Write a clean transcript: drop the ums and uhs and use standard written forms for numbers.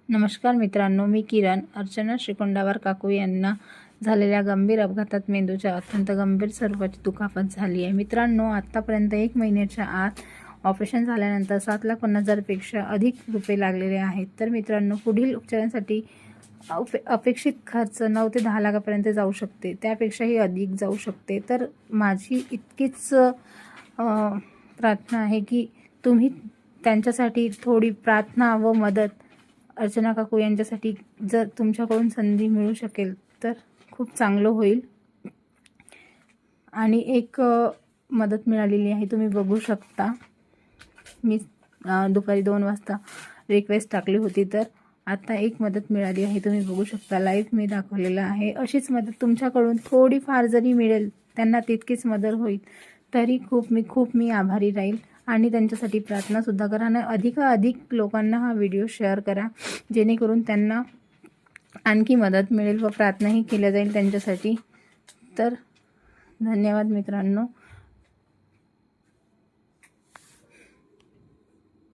नमस्कार मित्रांनो, मी किरण. अर्चना श्रीकोंडावर काकू यांना झालेल्या गंभीर अपघातात मेंदूच्या अत्यंत गंभीर स्वरूपाची दुखापत झाली आहे. मित्रांनो, आत्तापर्यंत 1 महिन्याच्या आत ऑपरेशन झाल्यानंतर 7,50,000पेक्षा अधिक रुपये लागलेले आहेत. तर मित्रांनो, पुढील उपचारांसाठी अपेक्षित खर्च 9 ते 10 लाखापर्यंत जाऊ शकते, त्यापेक्षाही अधिक जाऊ शकते. तर माझी इतकीच प्रार्थना आहे की तुम्ही त्यांच्यासाठी थोडी प्रार्थना व मदत अर्चना काकू यांच्यासाठी जर तुमच्याकडून संधी मिळू शकेल तर खूप चांगलं होईल. आणि एक मदत मिळालेली आहे, तुम्ही बघू शकता. मी दुपारी 2 वाजता रिक्वेस्ट टाकली होती, तर आता एक मदत मिळाली आहे, तुम्ही बघू शकता. लाईव्ह मी दाखवलेलं आहे. अशीच मदत तुमच्याकडून थोडीफार जरी मिळेल, त्यांना तितकीच मदत होईल, तरी खूप मी आभारी राहील. आणि त्यांच्यासाठी प्रार्थनासुद्धा करा आणि अधिकाधिक लोकांना हा व्हिडिओ शेअर करा, जेणेकरून त्यांना आणखी मदत मिळेल व प्रार्थनाही केल्या जाईल त्यांच्यासाठी. तर धन्यवाद मित्रांनो.